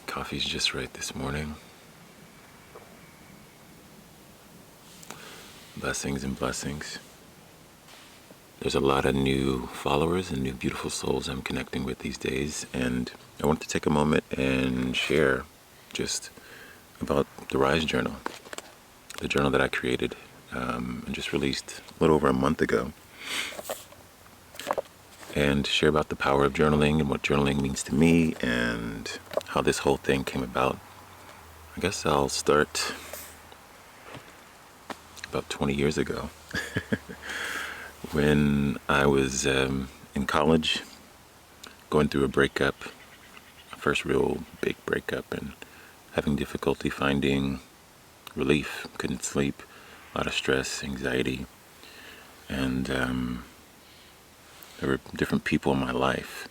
Coffee's just right this morning. Blessings and blessings. There's a lot of new followers and new beautiful souls I'm connecting with these days, and I want to take a moment and share just about the Rise Journal, the journal that I created and just released a little over a month ago, and share about the power of journaling and what journaling means to me and how this whole thing came about. I guess I'll start about 20 years ago when I was in college, going through a breakup, my first real big breakup, and having difficulty finding relief. Couldn't sleep, a lot of stress, anxiety, and there were different people in my life,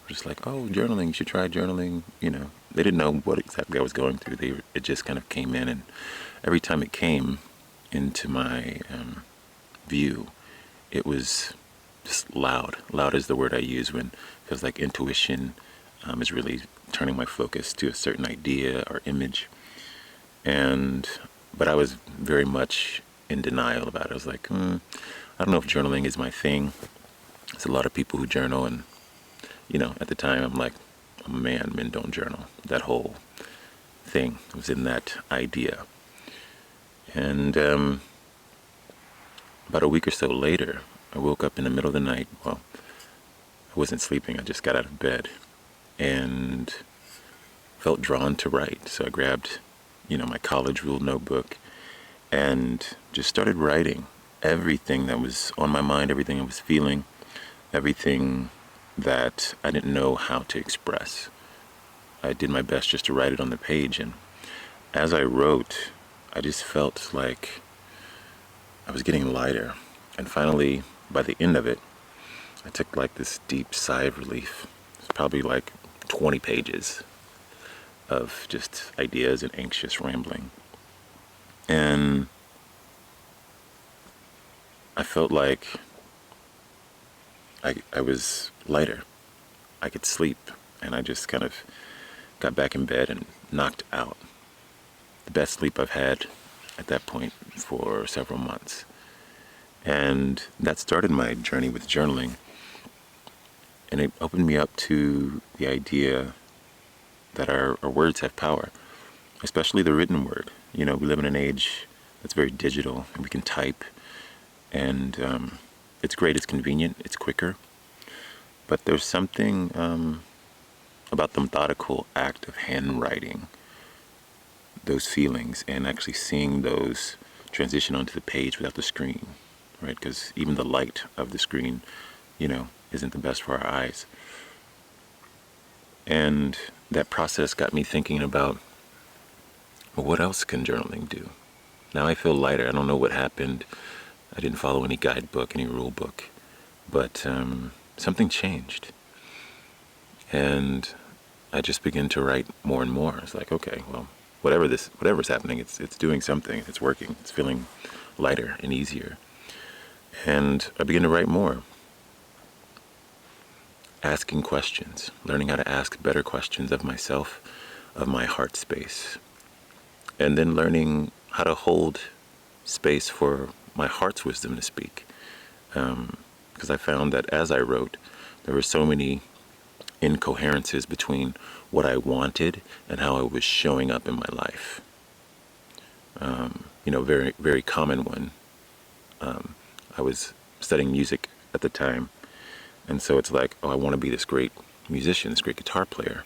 just like, oh, journaling, you should try journaling. They didn't know what exactly I was going through. It just kind of came in, and every time it came into my view, it was just loud. Loud is the word I use when it feels like intuition is really turning my focus to a certain idea or image. But I was very much in denial about it. I was like, I don't know if journaling is my thing. There's a lot of people who journal, and at the time I'm like, I'm a man, men don't journal. That whole thing was in that idea. And about a week or so later, I woke up in the middle of the night. Well, I wasn't sleeping. I just got out of bed and felt drawn to write. So I grabbed, my college ruled notebook and just started writing everything that was on my mind, everything I was feeling, everything that I didn't know how to express. I did my best just to write it on the page. And as I wrote, I just felt like I was getting lighter. And finally, by the end of it, I took like this deep sigh of relief. It's probably like 20 pages of just ideas and anxious rambling. And I felt like I was lighter. I could sleep. And I just kind of got back in bed and knocked out. The best sleep I've had at that point for several months. And that started my journey with journaling. And it opened me up to the idea that our words have power, especially the written word. We live in an age that's very digital, and we can type. And it's great, it's convenient, it's quicker. But there's something about the methodical act of handwriting those feelings and actually seeing those transition onto the page without the screen, right? Because even the light of the screen, isn't the best for our eyes. And that process got me thinking about, well, what else can journaling do? Now I feel lighter. I don't know what happened. I didn't follow any guidebook, any rule book, but something changed. And I just began to write more and more. It's like, okay, well, whatever's happening, it's doing something. It's working. It's feeling lighter and easier. And I began to write more. Asking questions, learning how to ask better questions of myself, of my heart space. And then learning how to hold space for my heart's wisdom to speak. Because I found that as I wrote, there were so many incoherences between what I wanted and how I was showing up in my life. Very, very common one. I was studying music at the time. And so it's like, oh, I want to be this great musician, this great guitar player.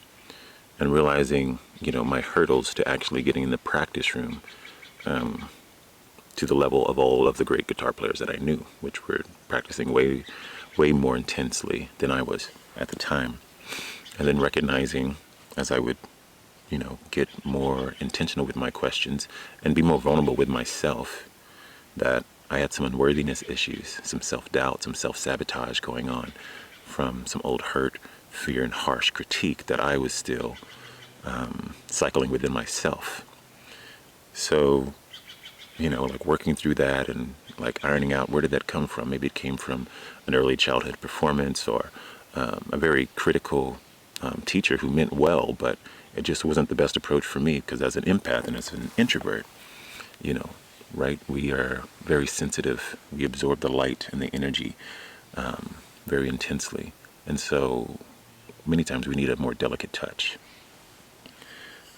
And realizing, my hurdles to actually getting in the practice room to the level of all of the great guitar players that I knew, which were practicing way, way more intensely than I was at the time. And then recognizing as I would, get more intentional with my questions and be more vulnerable with myself, that I had some unworthiness issues, some self-doubt, some self-sabotage going on from some old hurt, fear, and harsh critique that I was still cycling within myself. So, like working through that and like ironing out, where did that come from? Maybe it came from an early childhood performance or a very critical teacher who meant well, but it just wasn't the best approach for me because as an empath and as an introvert, you know, right, we are very sensitive. We absorb the light and the energy very intensely. And so many times we need a more delicate touch.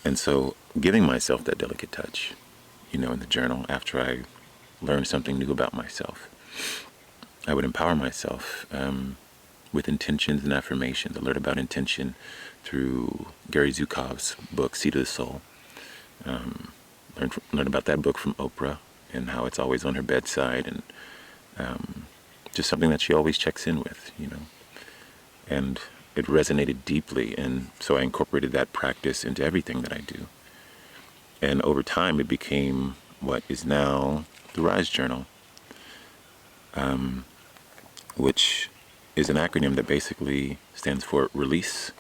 And so giving myself that delicate touch, in the journal after I learned something new about myself, I would empower myself with intentions and affirmations. I learned about intention through Gary Zukav's book, Seed of the Soul. Learned about that book from Oprah and how it's always on her bedside, and just something that she always checks in with, And it resonated deeply, and so I incorporated that practice into everything that I do. And over time, it became what is now the Rise Journal, which is an acronym that basically stands for release,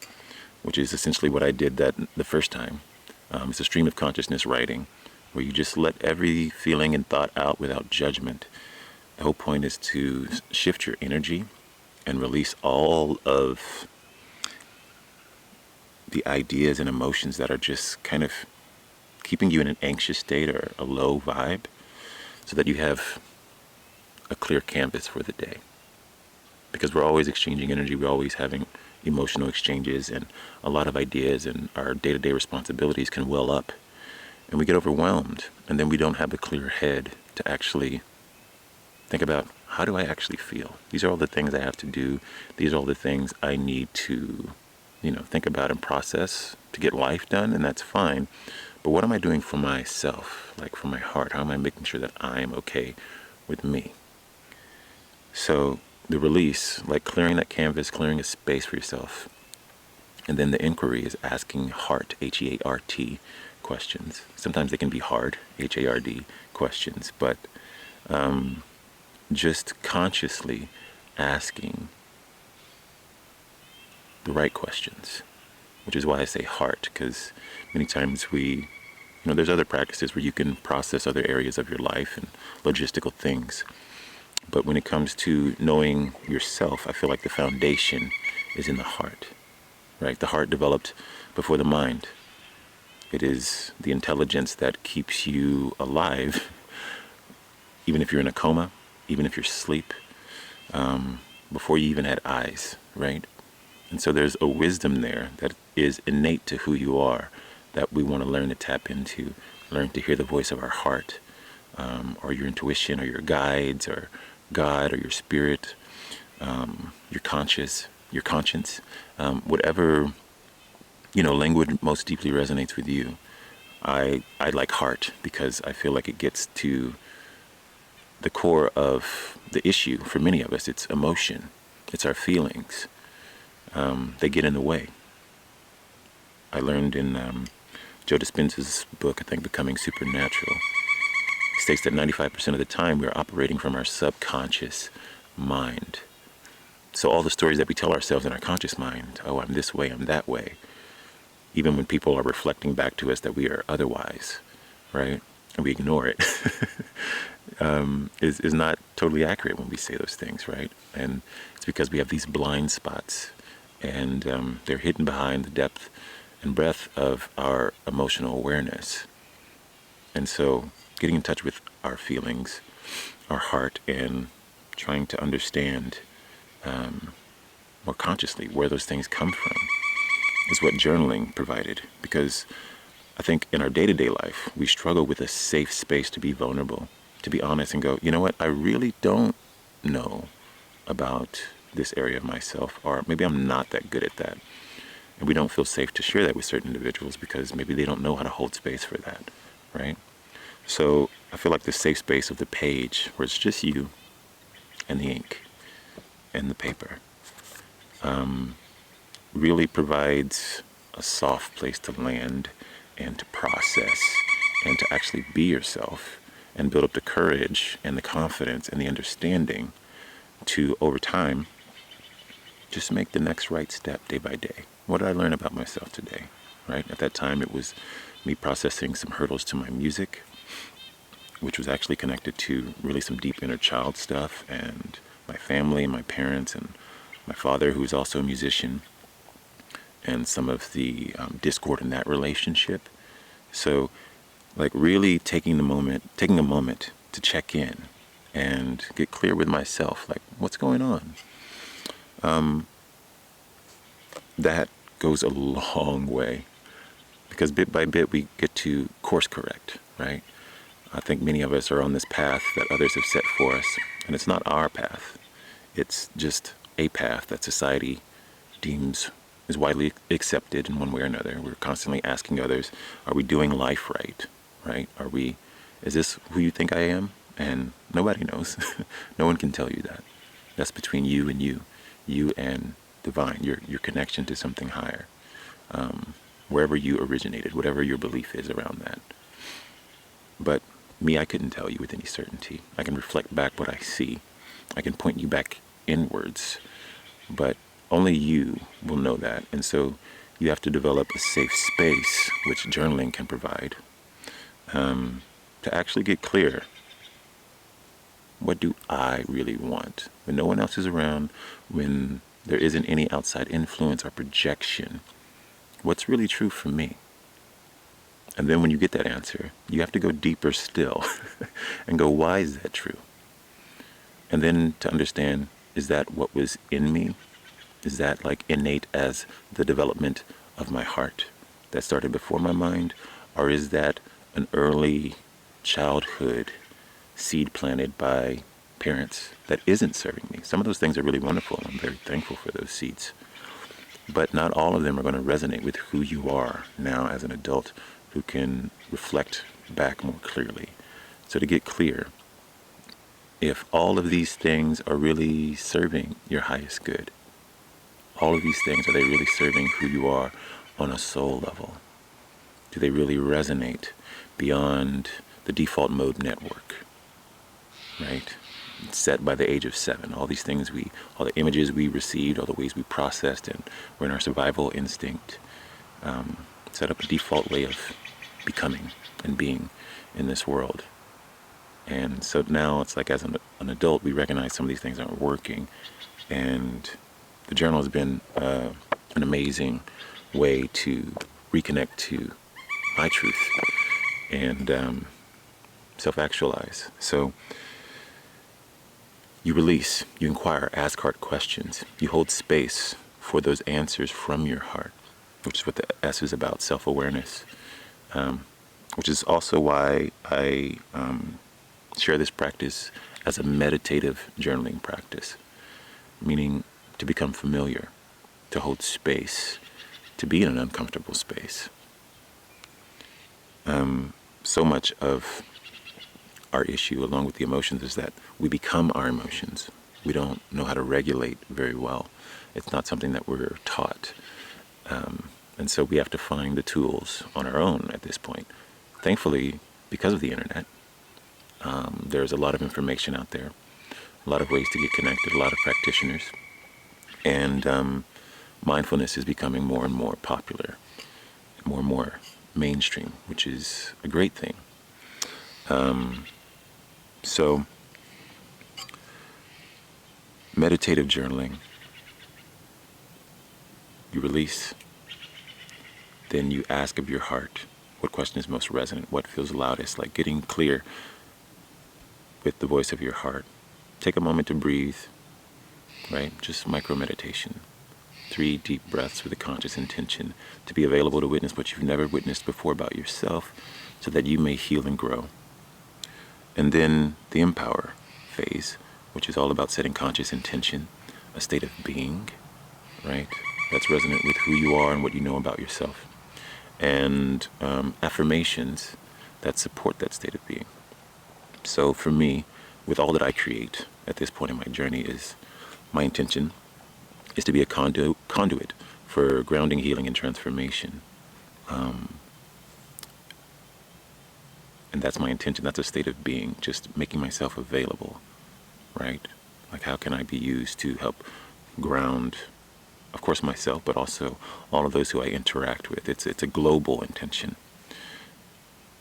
which is essentially what I did that the first time. It's a stream of consciousness writing, where you just let every feeling and thought out without judgment. The whole point is to shift your energy and release all of the ideas and emotions that are just kind of keeping you in an anxious state or a low vibe, so that you have a clear canvas for the day. Because we're always exchanging energy, we're always having emotional exchanges, and a lot of ideas and our day-to-day responsibilities can well up, and we get overwhelmed, and then we don't have a clear head to actually think about, how do I actually feel? These are all the things I have to do. These are all the things I need to, think about and process to get life done, and that's fine. But what am I doing for myself, like for my heart? How am I making sure that I am okay with me? So the release, like clearing that canvas, clearing a space for yourself. And then the inquiry is asking heart, H-E-A-R-T, questions. Sometimes they can be hard, H-A-R-D questions, but just consciously asking the right questions, which is why I say heart, because many times there's other practices where you can process other areas of your life and logistical things. But when it comes to knowing yourself, I feel like the foundation is in the heart, right? The heart developed before the mind. It is the intelligence that keeps you alive, even if you're in a coma, even if you're asleep, before you even had eyes, right? And so there's a wisdom there that is innate to who you are that we want to learn to tap into, learn to hear the voice of our heart, or your intuition, or your guides, or God, or your spirit, your conscience, whatever, language most deeply resonates with you. I like heart because I feel like it gets to the core of the issue for many of us. It's emotion. It's our feelings. They get in the way. I learned in Joe Dispenza's book, I think, Becoming Supernatural, he states that 95% of the time we're operating from our subconscious mind. So all the stories that we tell ourselves in our conscious mind, oh, I'm this way, I'm that way, even when people are reflecting back to us that we are otherwise, right? And we ignore it, is not totally accurate when we say those things, right? And it's because we have these blind spots, and they're hidden behind the depth and breadth of our emotional awareness. And so getting in touch with our feelings, our heart, and trying to understand more consciously where those things come from is what journaling provided. Because I think in our day-to-day life, we struggle with a safe space to be vulnerable, to be honest and go, you know what, I really don't know about this area of myself, or maybe I'm not that good at that. And we don't feel safe to share that with certain individuals because maybe they don't know how to hold space for that, right? So I feel like the safe space of the page, where it's just you and the ink and the paper, really provides a soft place to land and to process and to actually be yourself and build up the courage and the confidence and the understanding to, over time, just make the next right step day by day. What did I learn about myself today, right? At that time, it was me processing some hurdles to my music, which was actually connected to really some deep inner child stuff, and my family, my parents, and my father, who was also a musician. and some of the discord in that relationship. So, like, really taking a moment to check in and get clear with myself, like, what's going on? That goes a long way, because bit by bit we get to course correct, right? I think many of us are on this path that others have set for us, and it's not our path. It's just a path that society deems is widely accepted in one way or another. We're constantly asking others, are we doing life right? Right? Is this who you think I am? And nobody knows. No one can tell you that. That's between you and you and divine, your connection to something higher. Wherever you originated, whatever your belief is around that. But me, I couldn't tell you with any certainty. I can reflect back what I see. I can point you back inwards. But only you will know that. And so you have to develop a safe space, which journaling can provide, to actually get clear. What do I really want? When no one else is around, when there isn't any outside influence or projection, what's really true for me? And then when you get that answer, you have to go deeper still and go, why is that true? And then to understand, is that what was in me? Is that like innate as the development of my heart that started before my mind? Or is that an early childhood seed planted by parents that isn't serving me? Some of those things are really wonderful. I'm very thankful for those seeds. But not all of them are going to resonate with who you are now as an adult who can reflect back more clearly. So to get clear, if all of these things are really serving your highest good, all of these things, are they really serving who you are on a soul level? Do they really resonate beyond the default mode network, right? Set by the age of 7. All these things all the images we received, all the ways we processed, and we're in our survival instinct, set up a default way of becoming and being in this world. And so now it's like, as an adult, we recognize some of these things aren't working. And the journal has been an amazing way to reconnect to my truth and self-actualize. So you release, you inquire, ask hard questions. You hold space for those answers from your heart, which is what the S is about, self-awareness, which is also why I share this practice as a meditative journaling practice, meaning to become familiar, to hold space, to be in an uncomfortable space. So much of our issue, along with the emotions, is that we become our emotions. We don't know how to regulate very well. It's not something that we're taught. And so we have to find the tools on our own at this point. Thankfully, because of the internet, there's a lot of information out there, a lot of ways to get connected, a lot of practitioners. And mindfulness is becoming more and more popular, more and more mainstream, which is a great thing. So, meditative journaling, you release, then you ask of your heart what question is most resonant, what feels loudest, like getting clear with the voice of your heart. Take a moment to breathe, right? Just micro meditation. 3 deep breaths with a conscious intention to be available to witness what you've never witnessed before about yourself, so that you may heal and grow. And then the empower phase, which is all about setting conscious intention, a state of being, right? That's resonant with who you are and what you know about yourself. And affirmations that support that state of being. So for me, with all that I create at this point in my journey, is my intention is to be a conduit for grounding, healing, and transformation. And that's my intention. That's a state of being, just making myself available, right? Like, how can I be used to help ground, of course, myself, but also all of those who I interact with? It's a global intention,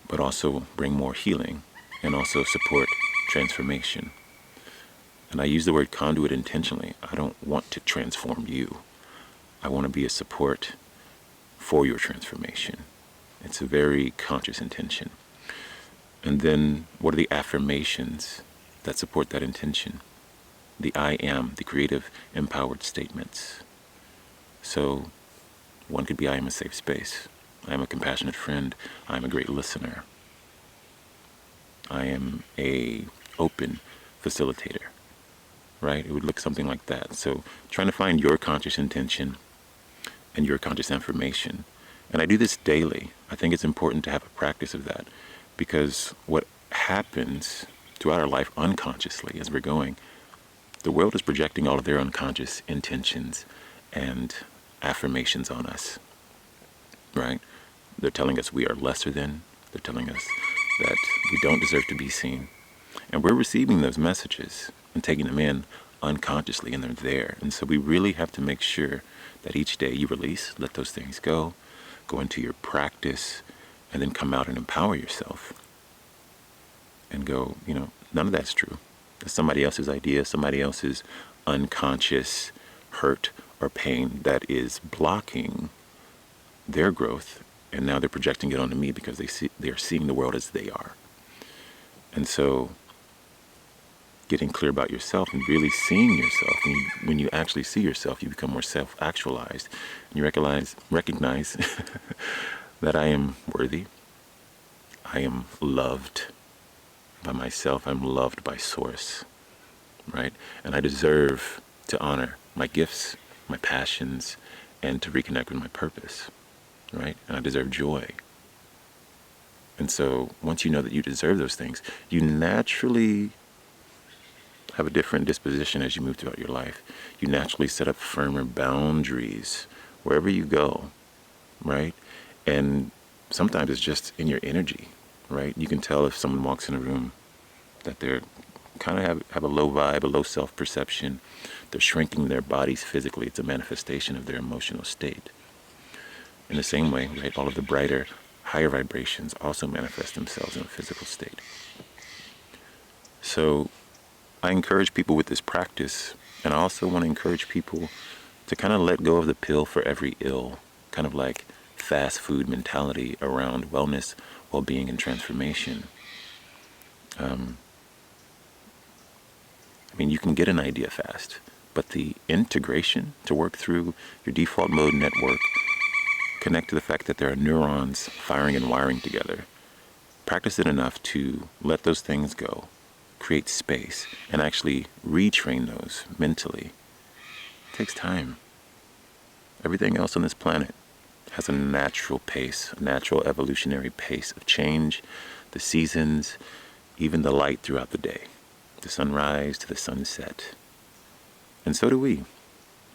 but also bring more healing and also support transformation. And I use the word conduit intentionally. I don't want to transform you. I want to be a support for your transformation. It's a very conscious intention. And then what are the affirmations that support that intention? The I am, the creative, empowered statements. So one could be I am a safe space. I am a compassionate friend. I am a great listener. I am a open facilitator, right? It would look something like that. So trying to find your conscious intention and your conscious affirmation. And I do this daily. I think it's important to have a practice of that, because what happens throughout our life unconsciously as we're going, the world is projecting all of their unconscious intentions and affirmations on us, right? They're telling us we are lesser than. They're telling us that we don't deserve to be seen. And we're receiving those messages and taking them in unconsciously, and they're there. And so we really have to make sure that each day you release, let those things go into your practice, and then come out and empower yourself. And go, none of that's true. That's somebody else's idea, somebody else's unconscious hurt or pain that is blocking their growth, and now they're projecting it onto me because they're seeing the world as they are. And so getting clear about yourself and really seeing yourself, when you actually see yourself, you become more self-actualized, and you recognize that I am worthy, I am loved by myself, I'm loved by Source, right? And I deserve to honor my gifts, my passions, and to reconnect with my purpose, right? And I deserve joy. And so once you know that you deserve those things, you naturally have a different disposition as you move throughout your life. You naturally set up firmer boundaries wherever you go, right? And sometimes it's just in your energy, right? You can tell if someone walks in a room that they're kind of have a low vibe, a low self-perception. They're shrinking their bodies physically. It's a manifestation of their emotional state. In the same way, right, all of the brighter, higher vibrations also manifest themselves in a physical state. So I encourage people with this practice, and I also want to encourage people to kind of let go of the pill for every ill, kind of like fast food mentality around wellness, well-being, and transformation. You can get an idea fast, but the integration to work through your default mode network, connect to the fact that there are neurons firing and wiring together. Practice it enough to let those things go, create space, and actually retrain those mentally. It takes time. Everything else on this planet has a natural pace, a natural evolutionary pace of change, the seasons, even the light throughout the day, the sunrise to the sunset. And so do we,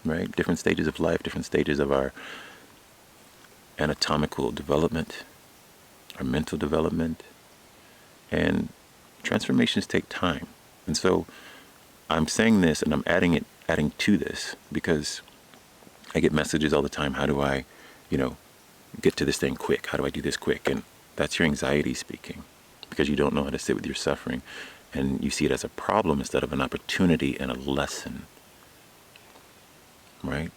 right? Different stages of life, different stages of our anatomical development, our mental development, and transformations take time. And so I'm saying this, and I'm adding to this, because I get messages all the time. How do I, get to this thing quick? How do I do this quick? And that's your anxiety speaking, because you don't know how to sit with your suffering, and you see it as a problem instead of an opportunity and a lesson, right?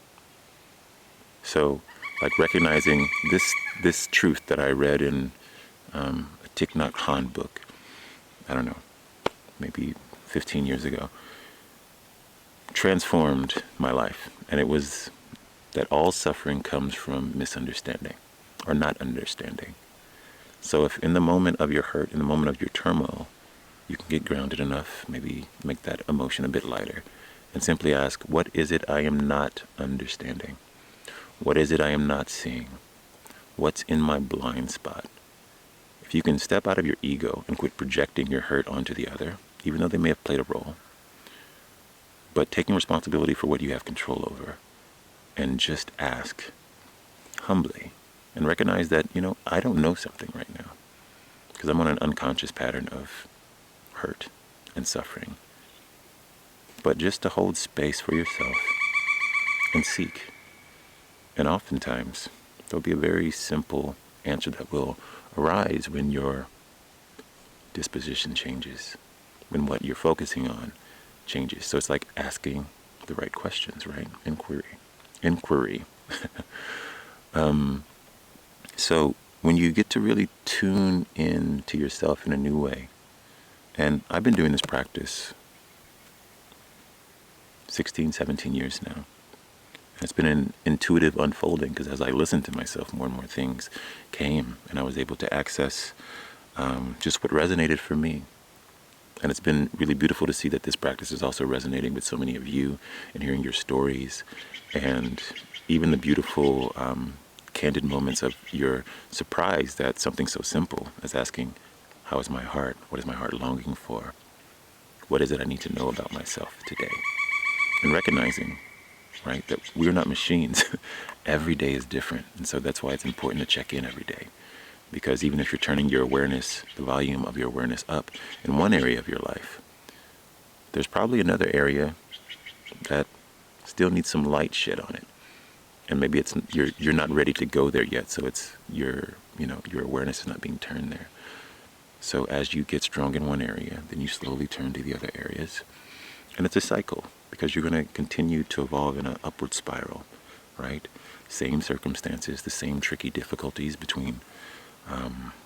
So, like recognizing this truth that I read in a Thich Nhat Hanh book, I don't know, maybe 15 years ago, transformed my life. And it was that all suffering comes from misunderstanding or not understanding. So if in the moment of your hurt, in the moment of your turmoil, you can get grounded enough, maybe make that emotion a bit lighter, and simply ask, what is it I am not understanding? What is it I am not seeing? What's in my blind spot? If you can step out of your ego and quit projecting your hurt onto the other, even though they may have played a role, but taking responsibility for what you have control over, and just ask humbly and recognize that, I don't know something right now because I'm on an unconscious pattern of hurt and suffering. But just to hold space for yourself and seek. And oftentimes, there'll be a very simple answer that will arise when your disposition changes, when what you're focusing on changes. So it's like asking the right questions, right? Inquiry. So when you get to really tune in to yourself in a new way, and I've been doing this practice 16, 17 years now. It's been an intuitive unfolding because as I listened to myself, more and more things came, and I was able to access just what resonated for me. And it's been really beautiful to see that this practice is also resonating with so many of you and hearing your stories and even the beautiful, candid moments of your surprise that something so simple as asking, how is my heart? What is my heart longing for? What is it I need to know about myself today? And recognizing, right, that we're not machines. Every day is different. And so that's why it's important to check in every day. Because even if you're turning your awareness, the volume of your awareness up in one area of your life, there's probably another area that still needs some light shed on it. And maybe it's you're not ready to go there yet, so it's your awareness is not being turned there. So as you get strong in one area, then you slowly turn to the other areas. And it's a cycle because you're going to continue to evolve in an upward spiral, right? Same circumstances, the same tricky difficulties between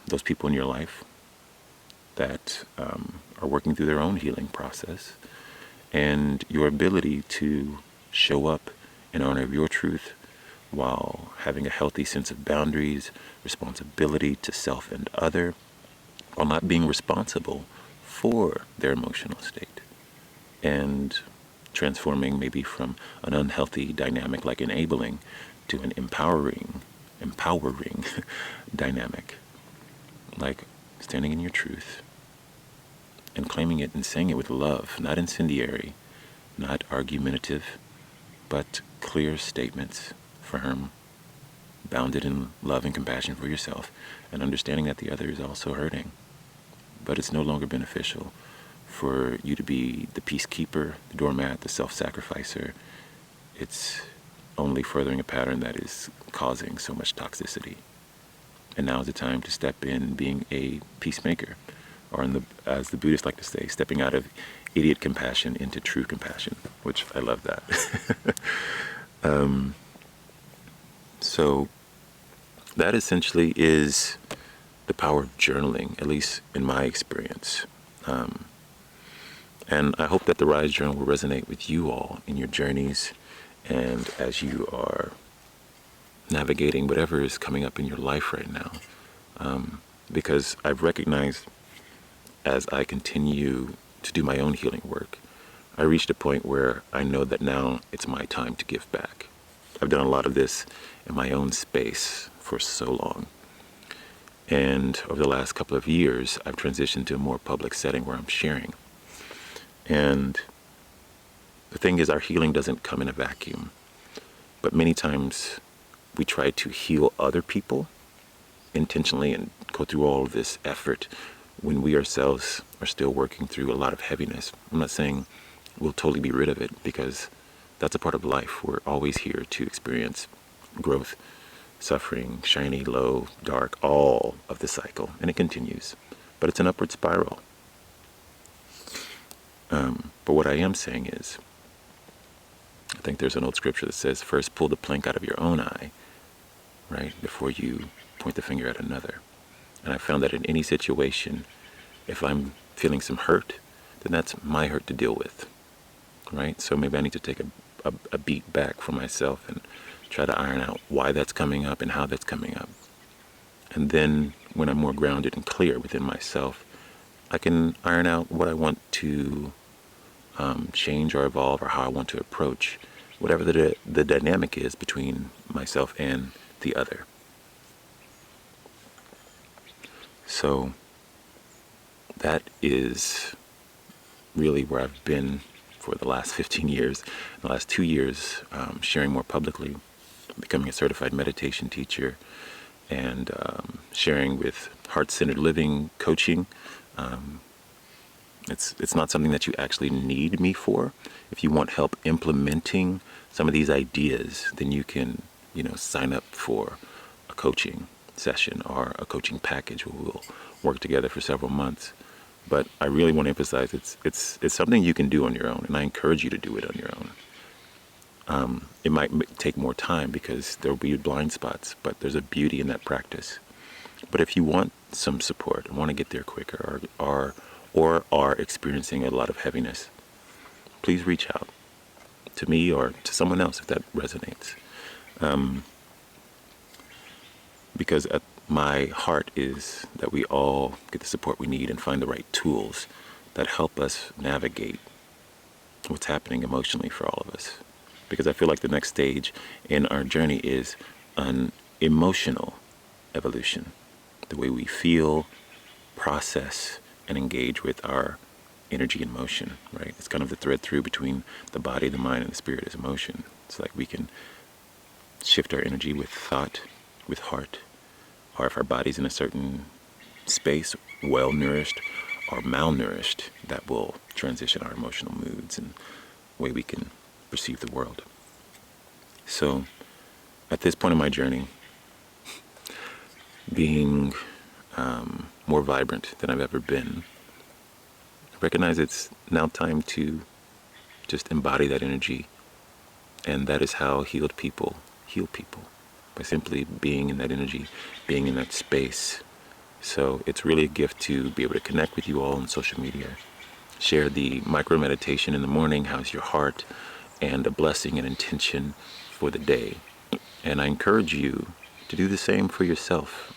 those people in your life that are working through their own healing process, and your ability to show up in honor of your truth while having a healthy sense of boundaries, responsibility to self and other, while not being responsible for their emotional state, and transforming maybe from an unhealthy dynamic like enabling to an empowering dynamic, like standing in your truth and claiming it and saying it with love, not incendiary, not argumentative, but clear statements, firm, bounded in love and compassion for yourself, and understanding that the other is also hurting. But it's no longer beneficial for you to be the peacekeeper, the doormat, the self-sacrificer. It's only furthering a pattern that is causing so much toxicity. And now is the time to step in being a peacemaker, or as the Buddhists like to say, stepping out of idiot compassion into true compassion, which I love that. So that essentially is the power of journaling, at least in my experience. And I hope that the Rise Journal will resonate with you all in your journeys and as you are navigating whatever is coming up in your life right now. Because I've recognized as I continue to do my own healing work, I reached a point where I know that now it's my time to give back. I've done a lot of this in my own space for so long. And over the last couple of years, I've transitioned to a more public setting where I'm sharing. And the thing is, our healing doesn't come in a vacuum. But many times we try to heal other people intentionally and go through all of this effort when we ourselves are still working through a lot of heaviness. I'm not saying we'll totally be rid of it, because that's a part of life. We're always here to experience growth, suffering, shiny, low, dark, all of the cycle, and it continues. But it's an upward spiral. But what I am saying is, I think there's an old scripture that says, first pull the plank out of your own eye, right, before you point the finger at another. And I found that in any situation, if I'm feeling some hurt, then that's my hurt to deal with, right? So maybe I need to take a beat back for myself and try to iron out why that's coming up and how that's coming up. And then when I'm more grounded and clear within myself, I can iron out what I want to change or evolve, or how I want to approach whatever the dynamic is between myself and the other. So that is really where I've been for the last 15 years. The last 2 years, sharing more publicly, becoming a certified meditation teacher, and sharing with heart-centered living coaching. It's not something that you actually need me for. If you want help implementing some of these ideas, then you can, sign up for a coaching session or a coaching package where we'll work together for several months. But I really want to emphasize it's something you can do on your own, and I encourage you to do it on your own. It might take more time because there will be blind spots, but there's a beauty in that practice. But if you want some support and want to get there quicker, or are experiencing a lot of heaviness, please reach out to me or to someone else if that resonates. Because at my heart is that we all get the support we need and find the right tools that help us navigate what's happening emotionally for all of us. Because I feel like the next stage in our journey is an emotional evolution. The way we feel, process, and engage with our energy and motion, right? It's kind of the thread through between the body, the mind, and the spirit is emotion. It's like we can shift our energy with thought, with heart, or if our body's in a certain space, well-nourished or malnourished, that will transition our emotional moods and the way we can perceive the world. So, at this point in my journey, being more vibrant than I've ever been, I recognize it's now time to just embody that energy, and that is how healed people heal people, by simply being in that energy, being in that space. So it's really a gift to be able to connect with you all on social media, share the micro meditation in the morning, how's your heart, and a blessing and intention for the day. And I encourage you to do the same for yourself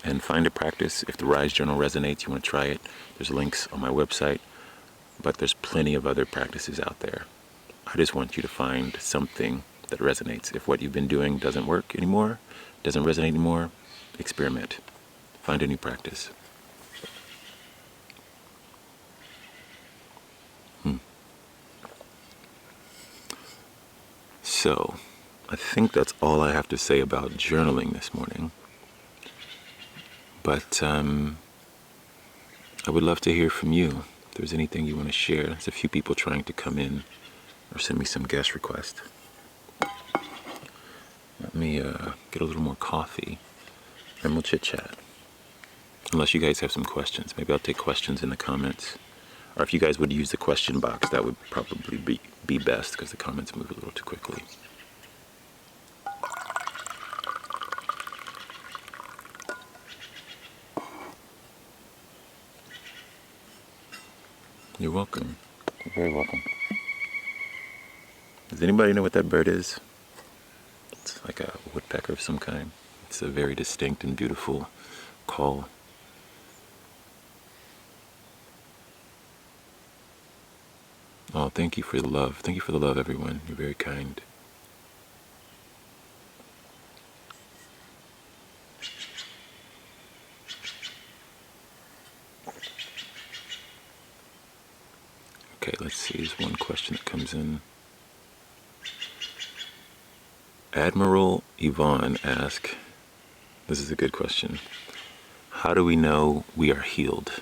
and find a practice. If the Rise Journal resonates, you want to try it, there's links on my website, but there's plenty of other practices out there. I just want you to find something that resonates. If what you've been doing doesn't work anymore, doesn't resonate anymore, experiment. Find a new practice. So, I think that's all I have to say about journaling this morning. But I would love to hear from you. If there's anything you want to share. There's a few people trying to come in or send me some guest requests. Let me get a little more coffee and we'll chit chat. Unless you guys have some questions. Maybe I'll take questions in the comments. Or if you guys would use the question box, that would probably be best because the comments move a little too quickly. You're welcome. You're very welcome. Does anybody know what that bird is? It's like a woodpecker of some kind. It's a very distinct and beautiful call. Oh, thank you for the love. Thank you for the love, everyone. You're very kind. Okay, let's see. There's one question that comes in. Admiral Yvonne asks, this is a good question. How do we know we are healed?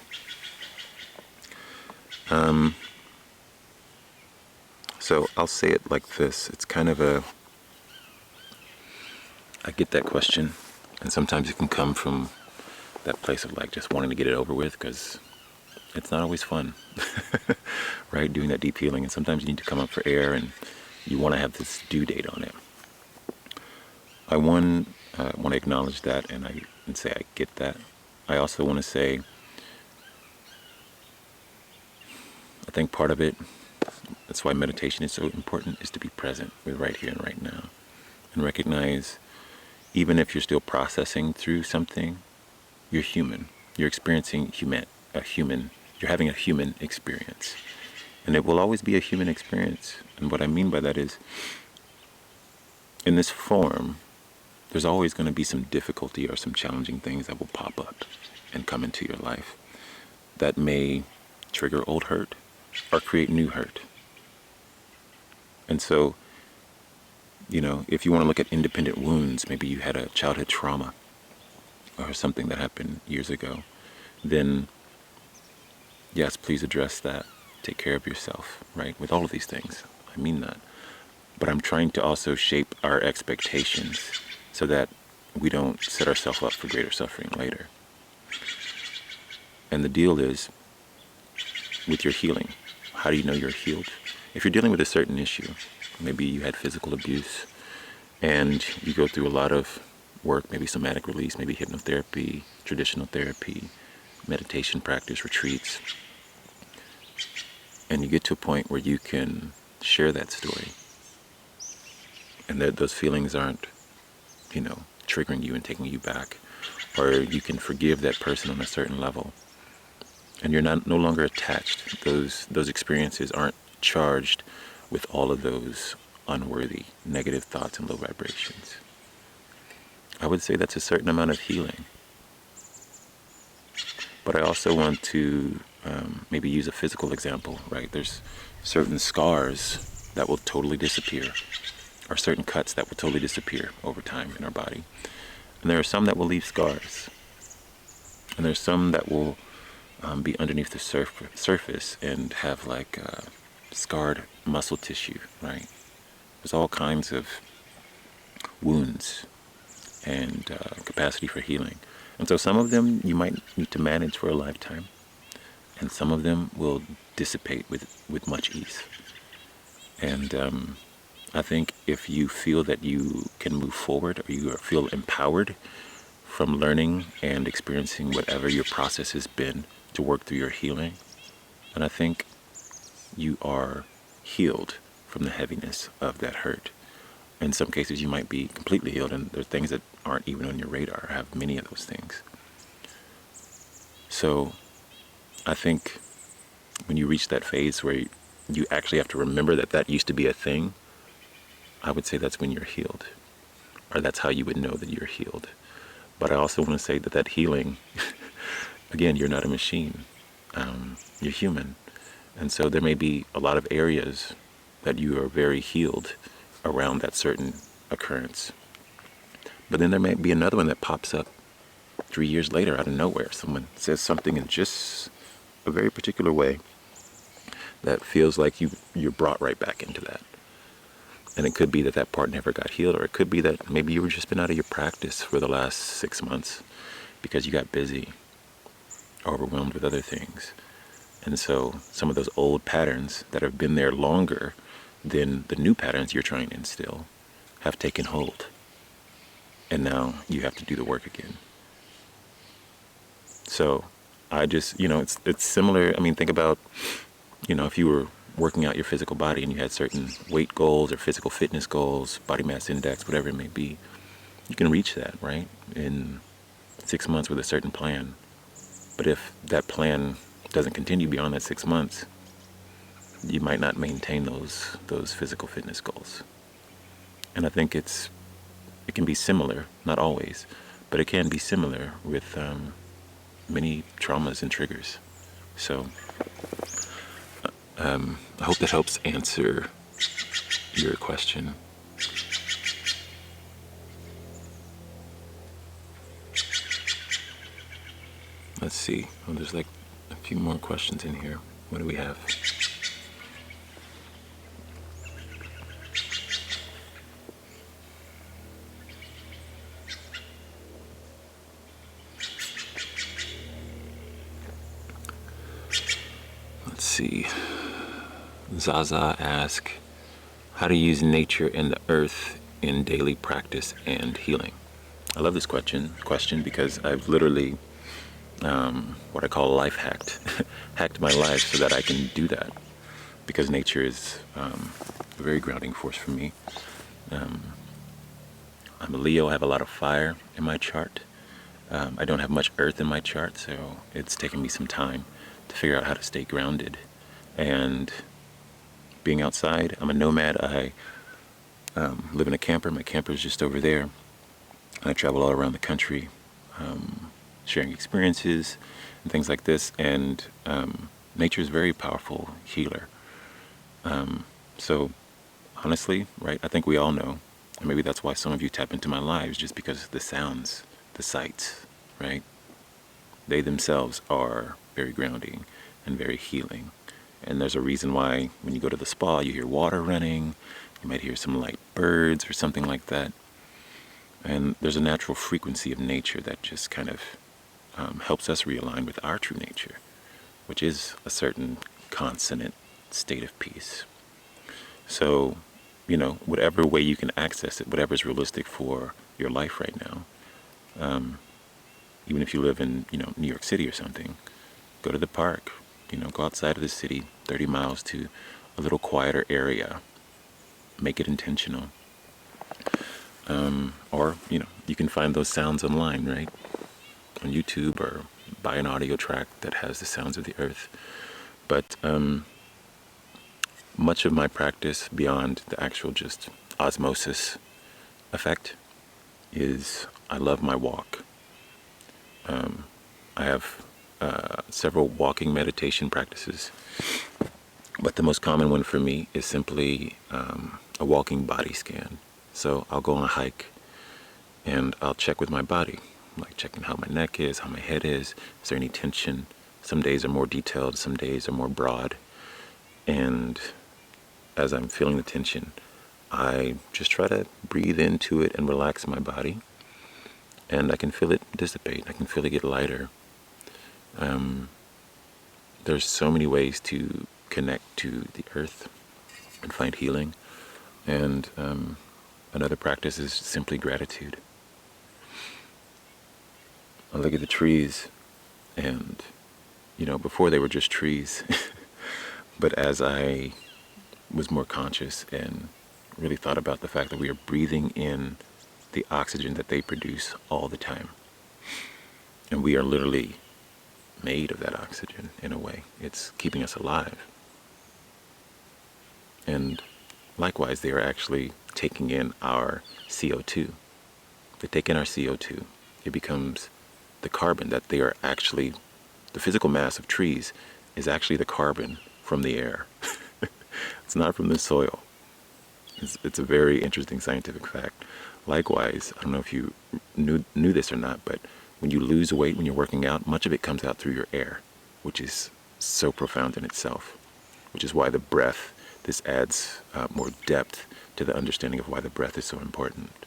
So I'll say it like this. It's kind of I get that question, and sometimes it can come from that place of like just wanting to get it over with because it's not always fun, right? Doing that deep healing, and sometimes you need to come up for air and you want to have this due date on it. I want to acknowledge that and say I get that. I also want to say I think part of it, that's why meditation is so important, is to be present with right here and right now. And recognize, even if you're still processing through something, you're human. You're experiencing you're having a human experience. And it will always be a human experience. And what I mean by that is, in this form, there's always going to be some difficulty or some challenging things that will pop up and come into your life that may trigger old hurt or create new hurt. And so, if you want to look at independent wounds, maybe you had a childhood trauma or something that happened years ago, then yes, please address that. Take care of yourself, right? With all of these things. I mean that. But I'm trying to also shape our expectations so that we don't set ourselves up for greater suffering later. And the deal is, with your healing, how do you know you're healed? if you're dealing with a certain issue, maybe you had physical abuse and you go through a lot of work, maybe somatic release, maybe hypnotherapy, traditional therapy, meditation practice, retreats, and you get to a point where you can share that story and that those feelings aren't, triggering you and taking you back, or you can forgive that person on a certain level, and you're no longer attached. Those experiences aren't charged with all of those unworthy, negative thoughts and low vibrations. I would say that's a certain amount of healing. But I also want to maybe use a physical example, right? There's certain scars that will totally disappear, or certain cuts that will totally disappear over time in our body. And there are some that will leave scars. And there's some that will be underneath the surface and have like scarred muscle tissue, right? There's all kinds of wounds and capacity for healing. And so some of them you might need to manage for a lifetime, and some of them will dissipate with much ease. And I think if you feel that you can move forward, or you feel empowered from learning and experiencing whatever your process has been to work through your healing, and I think you are healed from the heaviness of that hurt. In some cases, you might be completely healed, and there are things that aren't even on your radar. I have many of those things. So I think when you reach that phase where you actually have to remember that that used to be a thing, I would say that's when you're healed, or that's how you would know that you're healed. But I also want to say that healing, again, you're not a machine. You're human. And so there may be a lot of areas that you are very healed around that certain occurrence. But then there may be another one that pops up 3 years later out of nowhere. Someone says something in just a very particular way that feels like you're brought right back into that. And it could be that part never got healed, or it could be that maybe you were just been out of your practice for the last 6 months because you got busy, overwhelmed with other things. And so some of those old patterns that have been there longer than the new patterns you're trying to instill have taken hold. And now you have to do the work again. So I just, it's similar. I mean, think about, if you were working out your physical body and you had certain weight goals or physical fitness goals, body mass index, whatever it may be, you can reach that, right? In 6 months with a certain plan. But if that plan doesn't continue beyond that 6 months, you might not maintain those physical fitness goals. And I think it can be similar, not always, but it can be similar with many traumas and triggers. So I hope that helps answer your question. Let's see. Oh, there's like a few more questions in here. What do we have? Let's see. Zaza asks, how to use nature and the earth in daily practice and healing. I love this question because I've literally what I call life hacked my life so that I can do that, because nature is a very grounding force for me. I'm a Leo. I have a lot of fire in my chart. I don't have much earth in my chart, so it's taken me some time to figure out how to stay grounded. And being outside, I'm a nomad. I live in a camper. My camper is just over there. I travel all around the country, sharing experiences and things like this. And nature is a very powerful healer. So honestly, right, I think we all know, and maybe that's why some of you tap into my lives, just because the sounds, the sights, right? They themselves are very grounding and very healing. And there's a reason why when you go to the spa, you hear water running, you might hear some light birds or something like that. And there's a natural frequency of nature that just kind of helps us realign with our true nature, which is a certain consonant state of peace. So, whatever way you can access it, whatever is realistic for your life right now, even if you live in, New York City or something, go to the park, go outside of the city, 30 miles to a little quieter area, make it intentional. Or, you can find those sounds online, right? On YouTube, or buy an audio track that has the sounds of the earth. But much of my practice, beyond the actual just osmosis effect, is I love my walk. I have several walking meditation practices, but the most common one for me is simply a walking body scan. So I'll go on a hike and I'll check with my body, like checking how my neck is, how my head is there any tension? Some days are more detailed, some days are more broad. And as I'm feeling the tension, I just try to breathe into it and relax my body. And I can feel it dissipate. I can feel it get lighter. There's so many ways to connect to the earth and find healing. And another practice is simply gratitude. I look at the trees and, before they were just trees, but as I was more conscious and really thought about the fact that we are breathing in the oxygen that they produce all the time. And we are literally made of that oxygen in a way. It's keeping us alive. And likewise, they are actually taking in our CO2. They take in our CO2. It becomes the carbon that they are actually, the physical mass of trees is actually the carbon from the air. It's not from the soil. It's a very interesting scientific fact. Likewise, I don't know if you knew this or not, but when you lose weight when you're working out, much of it comes out through your air, which is so profound in itself, which is why the breath, this adds more depth to the understanding of why the breath is so important.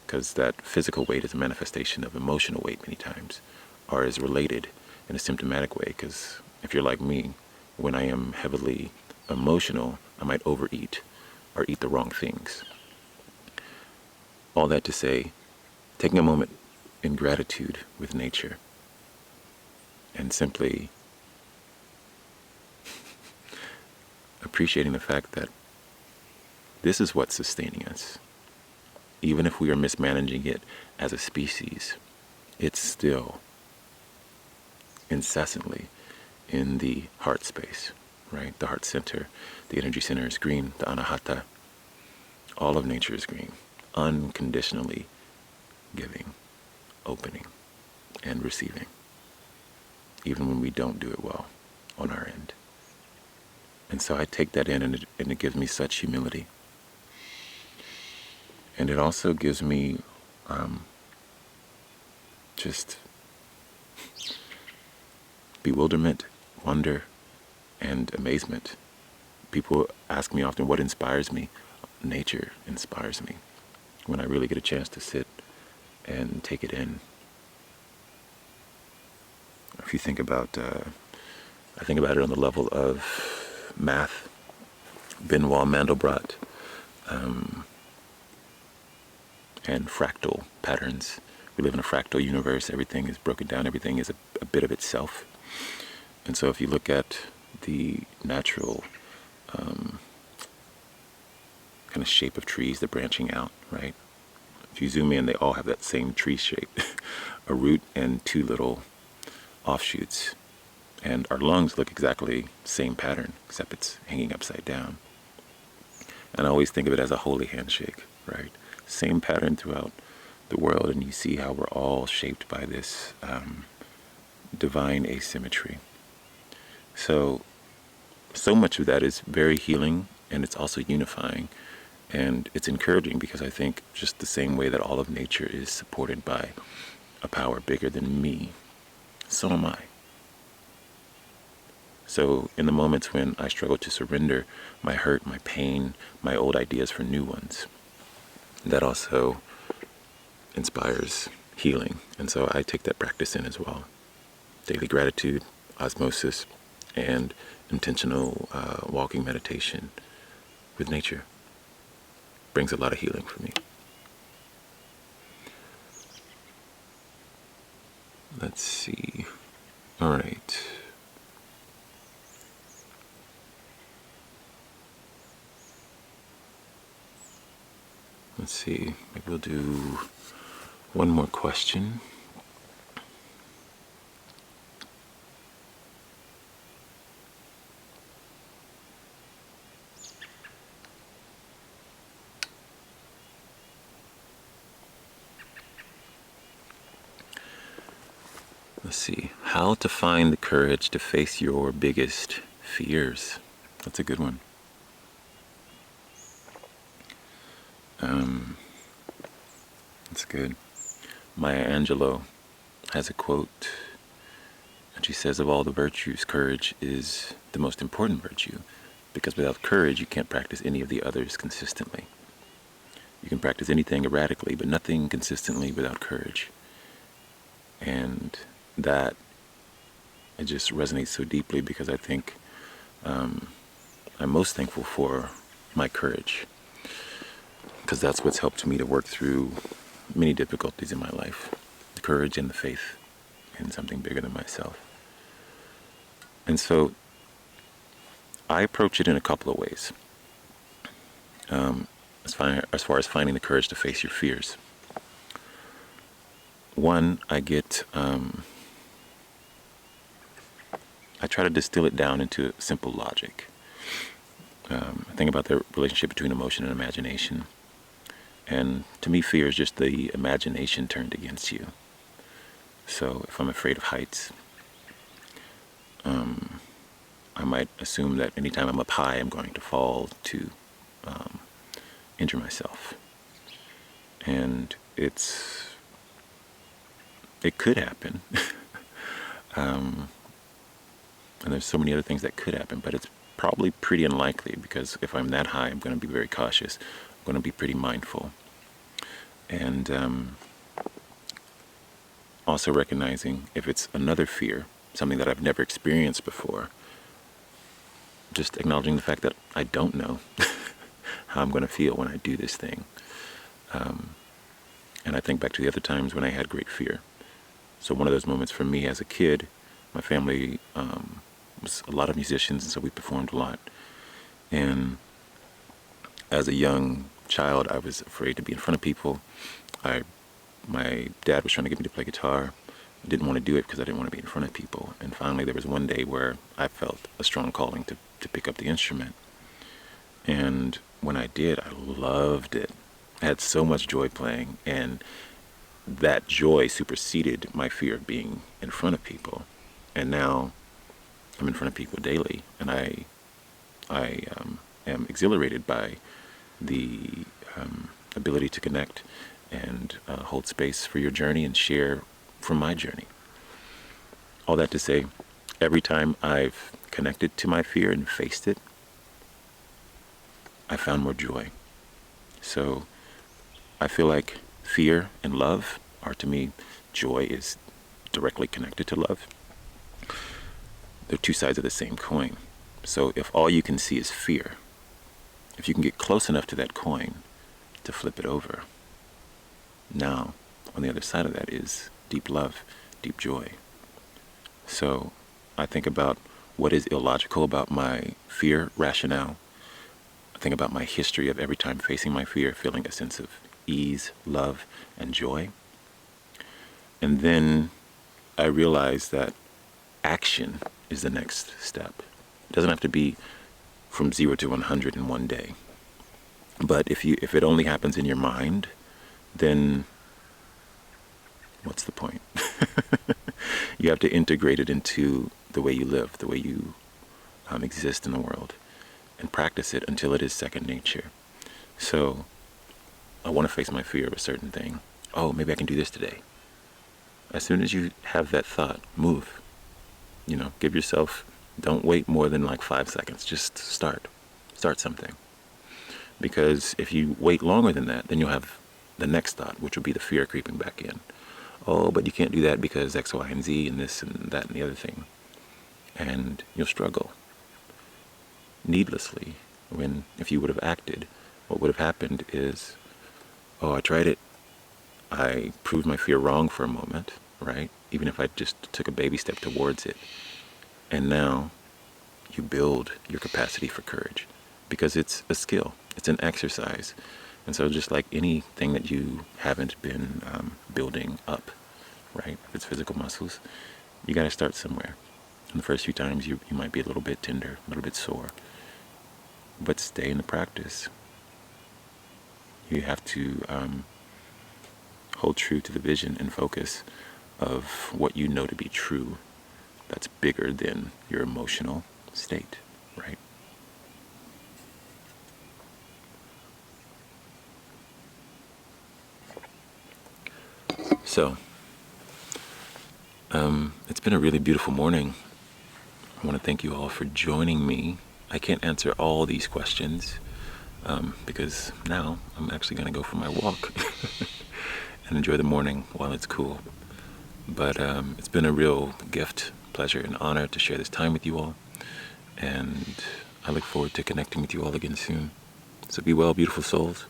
Because that physical weight is a manifestation of emotional weight many times, or is related in a symptomatic way. Because if you're like me, when I am heavily emotional, I might overeat or eat the wrong things. All that to say, taking a moment in gratitude with nature and simply appreciating the fact that this is what's sustaining us. Even if we are mismanaging it as a species, it's still incessantly in the heart space, right? The heart center, the energy center is green, the anahata. All of nature is green, unconditionally giving, opening, and receiving, even when we don't do it well on our end. And so I take that in, and it gives me such humility. And it also gives me just bewilderment, wonder, and amazement. People ask me often what inspires me. Nature inspires me when I really get a chance to sit and take it in. If you think about, I think about it on the level of math, Benoit Mandelbrot, and fractal patterns. We live in a fractal universe. Everything is broken down. Everything is a bit of itself. And so if you look at the natural kind of shape of trees, the branching out, right? If you zoom in, they all have that same tree shape, a root and two little offshoots. And our lungs look exactly same pattern, except it's hanging upside down. And I always think of it as a holy handshake, right? Same pattern throughout the world, and you see how we're all shaped by this divine asymmetry. So much of that is very healing, and it's also unifying. And it's encouraging because I think just the same way that all of nature is supported by a power bigger than me, so am I. So in the moments when I struggle to surrender my hurt, my pain, my old ideas for new ones, that also inspires healing. And so I take that practice in as well. Daily gratitude, osmosis, and intentional walking meditation with nature. Brings a lot of healing for me. Let's see. All right. Let's see. Maybe we'll do one more question. Let's see. How to find the courage to face your biggest fears. That's a good one. That's good. Maya Angelou has a quote, and she says, of all the virtues, courage is the most important virtue, because without courage, you can't practice any of the others consistently. You can practice anything erratically, but nothing consistently without courage. And that, it just resonates so deeply, because I think I'm most thankful for my courage, because that's what's helped me to work through many difficulties in my life. The courage and the faith in something bigger than myself. And so I approach it in a couple of ways. As far as finding the courage to face your fears. One, I try to distill it down into simple logic. I think about the relationship between emotion and imagination. And to me, fear is just the imagination turned against you. So if I'm afraid of heights, I might assume that anytime I'm up high, I'm going to fall to injure myself. And it could happen. And there's so many other things that could happen, but it's probably pretty unlikely, because if I'm that high, I'm going to be very cautious. I'm going to be pretty mindful. And also recognizing if it's another fear, something that I've never experienced before, just acknowledging the fact that I don't know how I'm going to feel when I do this thing. And I think back to the other times when I had great fear. So one of those moments for me as a kid, my family was a lot of musicians, and so we performed a lot. And as a young child, I was afraid to be in front of people. My dad was trying to get me to play guitar. I didn't want to do it because I didn't want to be in front of people. And finally, there was one day where I felt a strong calling to pick up the instrument. And when I did, I loved it. I had so much joy playing, and that joy superseded my fear of being in front of people. And now I'm in front of people daily, and I am exhilarated by the ability to connect and hold space for your journey and share from my journey. All that to say, every time I've connected to my fear and faced it, I found more joy. So I feel like fear and love are, to me, joy is directly connected to love. They're two sides of the same coin. So if all you can see is fear, if you can get close enough to that coin to flip it over, now on the other side of that is deep love, deep joy. So I think about what is illogical about my fear rationale. I think about my history of every time facing my fear, feeling a sense of ease, love, and joy. And then I realize that action is the next step. It doesn't have to be from 0 to 100 in one day. But if it only happens in your mind, then what's the point? You have to integrate it into the way you live, the way you exist in the world, and practice it until it is second nature. So I want to face my fear of a certain thing. Oh, maybe I can do this today. As soon as you have that thought, move. Give yourself, don't wait more than like 5 seconds. Just start something. Because if you wait longer than that, then you'll have the next thought, which will be the fear creeping back in. Oh, but you can't do that because X, Y, and Z, and this, and that, and the other thing. And you'll struggle needlessly When if you would have acted, what would have happened is, oh, I tried it. I proved my fear wrong for a moment, right? Even if I just took a baby step towards it. And now you build your capacity for courage because it's a skill, it's an exercise. And so just like anything that you haven't been building up, right? If it's physical muscles, you got to start somewhere. And the first few times you might be a little bit tender, a little bit sore, but stay in the practice. You have to hold true to the vision and focus of what you know to be true that's bigger than your emotional state, right? So, it's been a really beautiful morning. I want to thank you all for joining me. I can't answer all these questions because now I'm actually going to go for my walk and enjoy the morning while it's cool. But it's been a real gift, pleasure, and honor to share this time with you all. And I look forward to connecting with you all again soon. So be well, beautiful souls.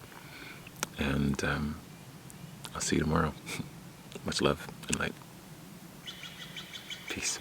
And I'll see you tomorrow. Much love and light. Peace.